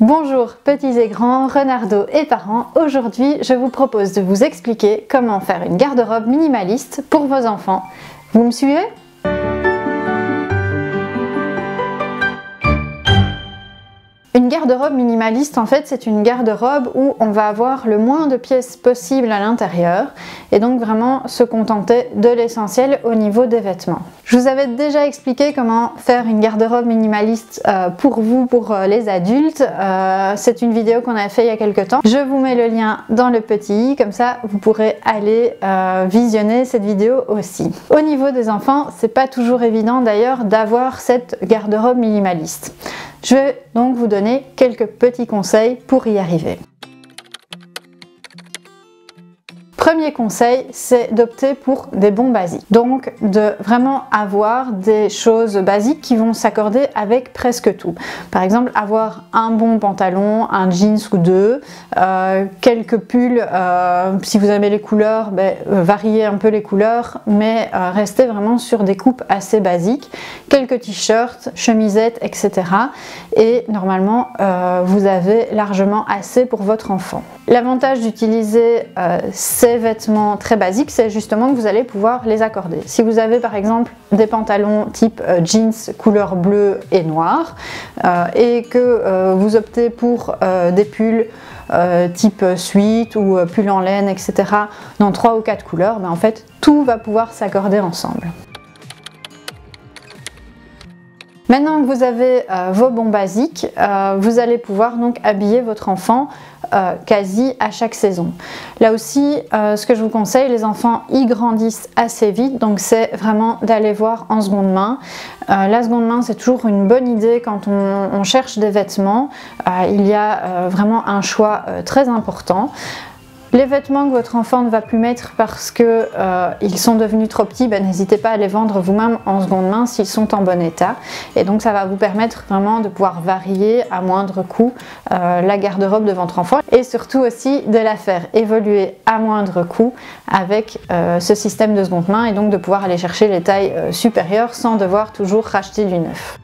Bonjour petits et grands, renardos et parents. Aujourd'hui, je vous propose de vous expliquer comment faire une garde-robe minimaliste pour vos enfants. Vous me suivez ? Une garde-robe minimaliste, en fait, c'est une garde-robe où on va avoir le moins de pièces possible à l'intérieur et donc vraiment se contenter de l'essentiel au niveau des vêtements. Je vous avais déjà expliqué comment faire une garde-robe minimaliste pour vous, pour les adultes. C'est une vidéo qu'on a fait il y a quelques temps. Je vous mets le lien dans le petit i, comme ça vous pourrez aller visionner cette vidéo aussi. Au niveau des enfants, c'est pas toujours évident d'ailleurs d'avoir cette garde-robe minimaliste. Je vais donc vous donner quelques petits conseils pour y arriver. Premier conseil, c'est d'opter pour des bons basiques. Donc de vraiment avoir des choses basiques qui vont s'accorder avec presque tout. Par exemple, avoir un bon pantalon, un jeans ou deux, quelques pulls, si vous aimez les couleurs, variez un peu les couleurs, mais restez vraiment sur des coupes assez basiques. Quelques t-shirts, chemisettes, etc. Et normalement, vous avez largement assez pour votre enfant. L'avantage d'utiliser ces vêtements très basiques, c'est justement que vous allez pouvoir les accorder. Si vous avez par exemple des pantalons type jeans couleur bleue et noire et que vous optez pour des pulls type sweat ou pull en laine, etc. dans 3 ou 4 couleurs, en fait tout va pouvoir s'accorder ensemble. Maintenant que vous avez vos bons basiques, vous allez pouvoir donc habiller votre enfant quasi à chaque saison. Là aussi, ce que je vous conseille, les enfants y grandissent assez vite, donc c'est vraiment d'aller voir en seconde main. La seconde main, c'est toujours une bonne idée quand on cherche des vêtements. Il y a vraiment un choix très important. Les vêtements que votre enfant ne va plus mettre parce que ils sont devenus trop petits, n'hésitez pas à les vendre vous-même en seconde main s'ils sont en bon état. Et donc ça va vous permettre vraiment de pouvoir varier à moindre coût la garde-robe de votre enfant et surtout aussi de la faire évoluer à moindre coût avec ce système de seconde main et donc de pouvoir aller chercher les tailles supérieures sans devoir toujours racheter du neuf.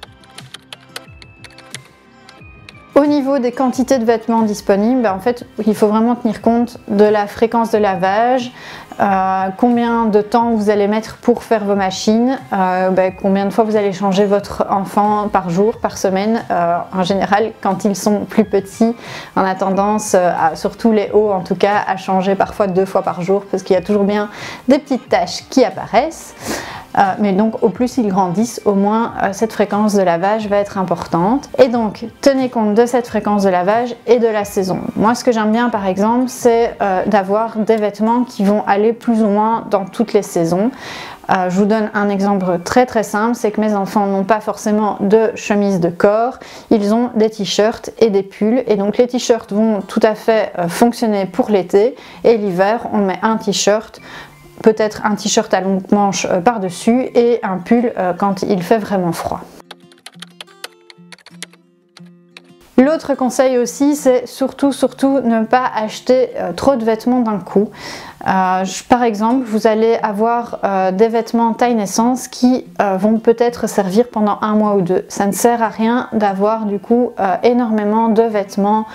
Au niveau des quantités de vêtements disponibles, en fait, il faut vraiment tenir compte de la fréquence de lavage, combien de temps vous allez mettre pour faire vos machines, combien de fois vous allez changer votre enfant par jour, par semaine. En général, quand ils sont plus petits, on a tendance, surtout les hauts en tout cas, à changer parfois 2 fois par jour parce qu'il y a toujours bien des petites taches qui apparaissent. Mais donc au plus ils grandissent, au moins cette fréquence de lavage va être importante. Et donc tenez compte de cette fréquence de lavage et de la saison. Moi ce que j'aime bien par exemple, c'est d'avoir des vêtements qui vont aller plus ou moins dans toutes les saisons. Je vous donne un exemple très simple, c'est que mes enfants n'ont pas forcément de chemise de corps, ils ont des t-shirts et des pulls, et donc les t-shirts vont tout à fait fonctionner pour l'été, et l'hiver on met un t-shirt, peut-être un t-shirt à longue manche par-dessus et un pull quand il fait vraiment froid. L'autre conseil aussi, c'est surtout ne pas acheter trop de vêtements d'un coup. Par exemple, vous allez avoir des vêtements taille naissance qui vont peut-être servir pendant 1 mois ou 2. Ça ne sert à rien d'avoir du coup énormément de vêtements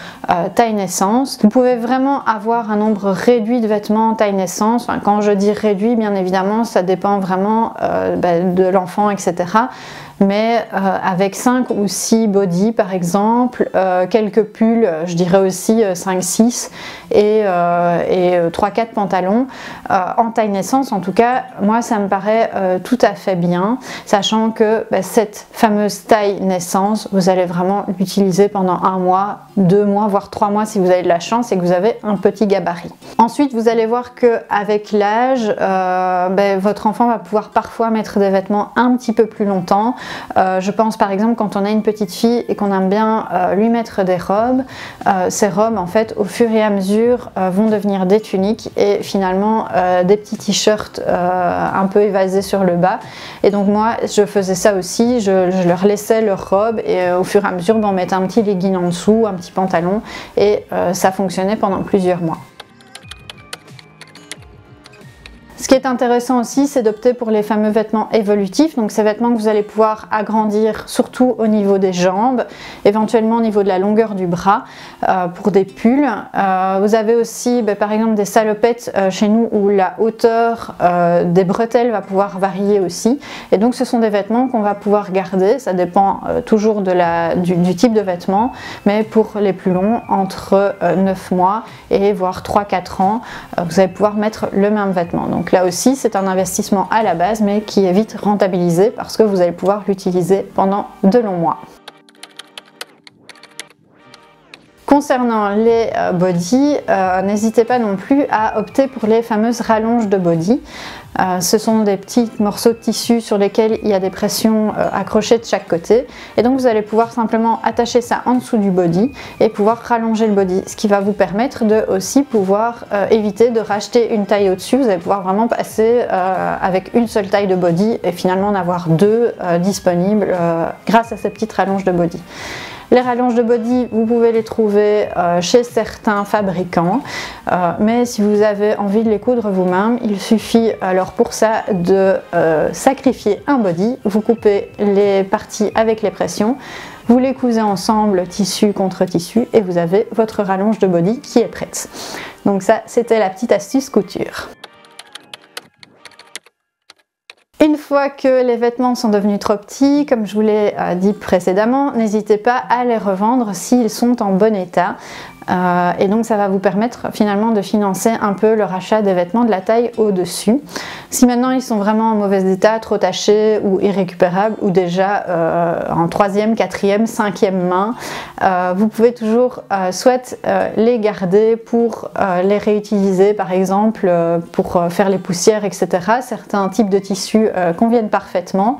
taille naissance. Vous pouvez vraiment avoir un nombre réduit de vêtements taille naissance. Enfin, quand je dis réduit, bien évidemment, ça dépend vraiment de l'enfant, etc. Mais avec 5 ou 6 bodys par exemple, quelques pulls, je dirais aussi 5-6 et 3-4 pantalons en taille naissance, en tout cas moi ça me paraît tout à fait bien, sachant que cette fameuse taille naissance vous allez vraiment l'utiliser pendant 1 mois, 2 mois, voire 3 mois si vous avez de la chance et que vous avez un petit gabarit. Ensuite vous allez voir qu'avec l'âge, votre enfant va pouvoir parfois mettre des vêtements un petit peu plus longtemps. Je pense par exemple quand on a une petite fille et qu'on aime bien lui mettre des robes, ces robes en fait au fur et à mesure vont devenir des tuniques et finalement des petits t-shirts un peu évasés sur le bas. Et donc moi je faisais ça aussi, je leur laissais leur robe et au fur et à mesure on mettait un petit legging en dessous, un petit pantalon et ça fonctionnait pendant plusieurs mois. Ce qui est intéressant aussi, c'est d'opter pour les fameux vêtements évolutifs, donc ces vêtements que vous allez pouvoir agrandir surtout au niveau des jambes, éventuellement au niveau de la longueur du bras pour des pulls. Vous avez aussi par exemple des salopettes chez nous où la hauteur des bretelles va pouvoir varier aussi, et donc ce sont des vêtements qu'on va pouvoir garder, ça dépend toujours du type de vêtement, mais pour les plus longs, entre 9 mois et voire 3-4 ans, vous allez pouvoir mettre le même vêtement. Donc là aussi c'est un investissement à la base mais qui est vite rentabilisé parce que vous allez pouvoir l'utiliser pendant de longs mois. Concernant les bodys, n'hésitez pas non plus à opter pour les fameuses rallonges de body. Ce sont des petits morceaux de tissu sur lesquels il y a des pressions accrochées de chaque côté, et donc vous allez pouvoir simplement attacher ça en dessous du body et pouvoir rallonger le body, ce qui va vous permettre de aussi pouvoir éviter de racheter une taille au-dessus. Vous allez pouvoir vraiment passer avec une seule taille de body et finalement en avoir deux disponibles grâce à ces petites rallonges de body. Les rallonges de body, vous pouvez les trouver chez certains fabricants, mais si vous avez envie de les coudre vous-même, il suffit alors pour ça de sacrifier un body. Vous coupez les parties avec les pressions, vous les cousez ensemble tissu contre tissu et vous avez votre rallonge de body qui est prête. Donc ça, c'était la petite astuce couture. Une fois que les vêtements sont devenus trop petits, comme je vous l'ai dit précédemment, n'hésitez pas à les revendre s'ils sont en bon état. Et donc ça va vous permettre finalement de financer un peu le rachat des vêtements de la taille au-dessus. Si maintenant ils sont vraiment en mauvais état, trop tachés ou irrécupérables, ou déjà en 3e, 4e, 5e main, vous pouvez toujours soit les garder pour les réutiliser, par exemple pour faire les poussières, etc. Certains types de tissus conviennent parfaitement.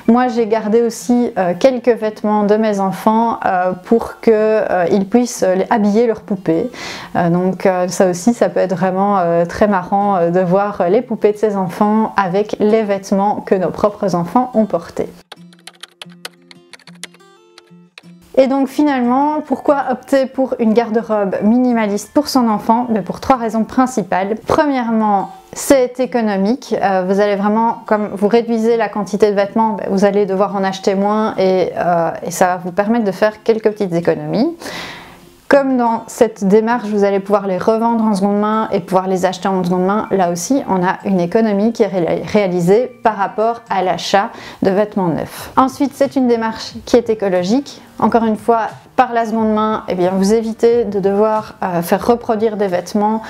Moi j'ai gardé aussi quelques vêtements de mes enfants pour qu'ils puissent les habiller leurs poupées. Donc ça aussi, ça peut être vraiment très marrant de voir les poupées de ses enfants avec les vêtements que nos propres enfants ont portés. Et donc finalement, pourquoi opter pour une garde-robe minimaliste pour son enfant? Pour 3 raisons principales. Premièrement, c'est économique, vous allez vraiment, comme vous réduisez la quantité de vêtements, vous allez devoir en acheter moins et ça va vous permettre de faire quelques petites économies. Comme dans cette démarche, vous allez pouvoir les revendre en seconde main et pouvoir les acheter en seconde main, là aussi, on a une économie qui est réalisée par rapport à l'achat de vêtements neufs. Ensuite, c'est une démarche qui est écologique. Encore une fois, par la seconde main, eh bien, vous évitez de devoir faire reproduire des vêtements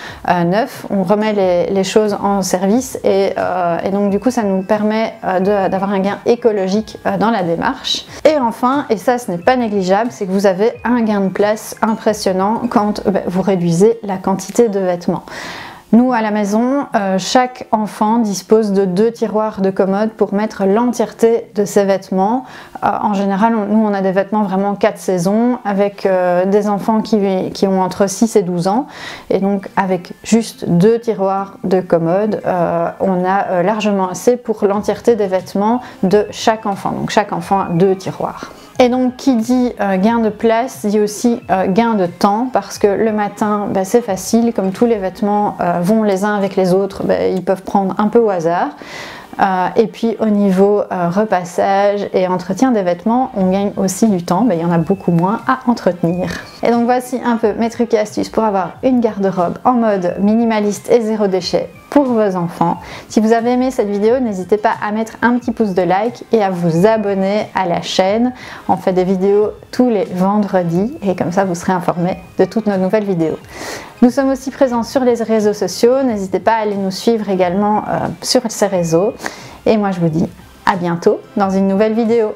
neufs. On remet les choses en service et donc du coup ça nous permet d'avoir un gain écologique dans la démarche. Et enfin, et ça ce n'est pas négligeable, c'est que vous avez un gain de place impressionnant quand vous réduisez la quantité de vêtements. Nous à la maison, chaque enfant dispose de 2 tiroirs de commode pour mettre l'entièreté de ses vêtements. En général, nous on a des vêtements vraiment 4 saisons avec des enfants qui ont entre 6 et 12 ans. Et donc avec juste 2 tiroirs de commode, on a largement assez pour l'entièreté des vêtements de chaque enfant. Donc chaque enfant a 2 tiroirs. Et donc qui dit gain de place dit aussi gain de temps, parce que le matin c'est facile, comme tous les vêtements vont les uns avec les autres, ils peuvent prendre un peu au hasard. Et puis au niveau repassage et entretien des vêtements, on gagne aussi du temps, il y en a beaucoup moins à entretenir. Et donc voici un peu mes trucs et astuces pour avoir une garde-robe en mode minimaliste et zéro déchet pour vos enfants. Si vous avez aimé cette vidéo, n'hésitez pas à mettre un petit pouce de like et à vous abonner à la chaîne. On fait des vidéos tous les vendredis et comme ça vous serez informés de toutes nos nouvelles vidéos. Nous sommes aussi présents sur les réseaux sociaux, n'hésitez pas à aller nous suivre également sur ces réseaux. Et moi je vous dis à bientôt dans une nouvelle vidéo.